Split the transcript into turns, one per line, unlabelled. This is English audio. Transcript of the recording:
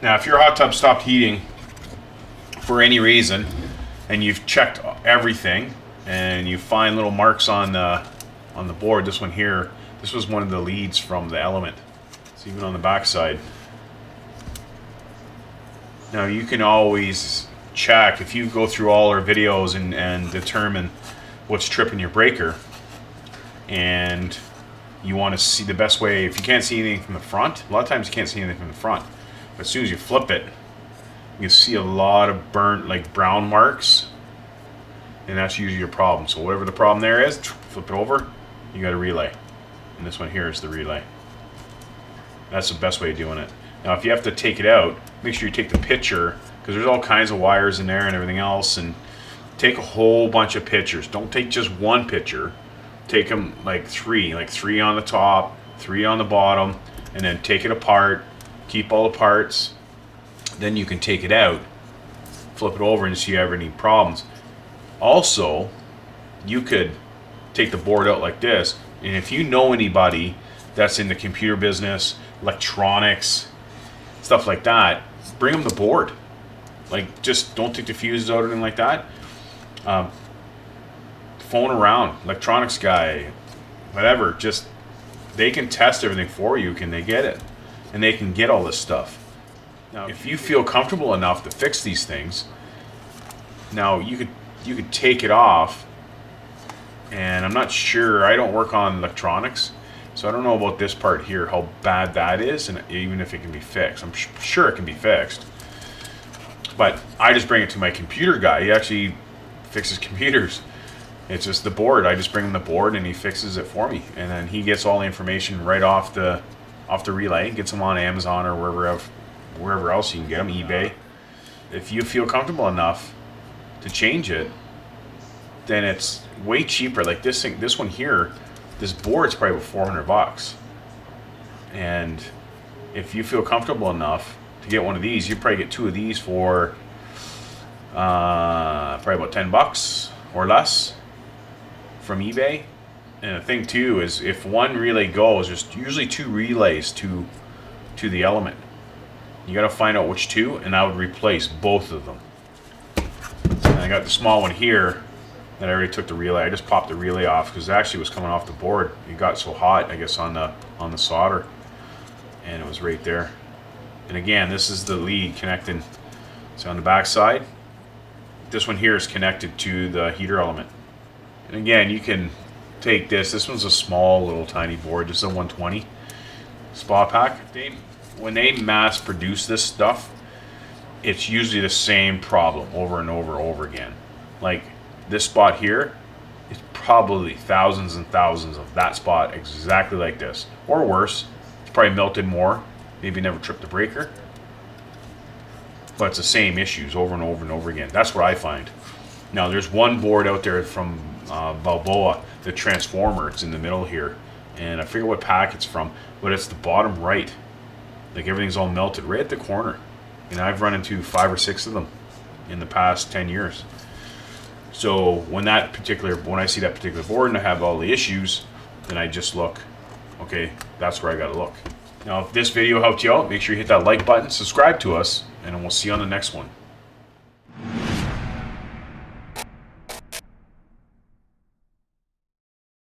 Now, if your hot tub stopped heating for any reason, and you've checked everything, and you find little marks on the board, this one here, this was one of the leads from the element. It's even on the back side. Now, you can always check, if you go through all our videos and determine what's tripping your breaker, and you want to see the best way, if you can't see anything from the front, a lot of times you can't see anything from the front, but as soon as you flip it, you can see a lot of burnt, like brown marks, and that's usually your problem. So whatever the problem there is, flip it over, you got a relay, and this one here is the relay. That's the best way of doing it. Now, if you have to take it out, make sure you take the picture, because there's all kinds of wires in there and everything else, and take a whole bunch of pictures. Don't take just one picture. Take them like three on the top, 3 on the bottom, and then take it apart, keep all the parts. Then you can take it out, flip it over, and see if you have any problems. Also, you could take the board out like this, and if you know anybody that's in the computer business, electronics, stuff like that, bring them the board. Like, just don't take the fuses out or anything like that. Phone around, electronics guy, whatever, just, they can test everything for you. Can they get it? And they can get all this stuff. Now, if you feel comfortable enough to fix these things, now you could take it off, and I'm not sure, I don't work on electronics, so I don't know about this part here, how bad that is, and even if it can be fixed. I'm sure it can be fixed, but I just bring it to my computer guy. He actually fixes computers. It's just the board. I just bring him the board and he fixes it for me, and then he gets all the information right off the relay, gets them on Amazon or wherever else you can get them, eBay. If you feel comfortable enough to change it, then it's way cheaper. Like this thing, this one here, this board's probably about $400. And if you feel comfortable enough to get one of these, you probably get 2 of these for probably about $10 or less from eBay. And the thing too is, if one relay goes, there's usually 2 relays to the element. You got to find out which 2, and I would replace both of them. And I got the small one here that I already took the relay. I just popped the relay off because it actually was coming off the board. It got so hot, I guess, on the solder, and it was right there. And again, this is the lead connecting. So on the back side, this one here is connected to the heater element. And again, you can take this. This one's a small, little, tiny board. This is a 120 spa pack. When they mass produce this stuff, it's usually the same problem over and over again. Like this spot here is probably thousands and thousands of that spot exactly like this, or worse. It's probably melted more. Maybe never tripped the breaker, but it's the same issues over and over again. That's what I find. Now, there's one board out there from Balboa, the transformer. It's in the middle here, and I forget what pack it's from, but it's the bottom right. Like everything's all melted right at the corner, and I've run into 5 or 6 of them in the past 10 years. So when I see that particular board and I have all the issues, then I just look, okay, that's where I gotta look. Now, if this video helped you out, make sure you hit that like button, subscribe to us, and we'll see you on the next one.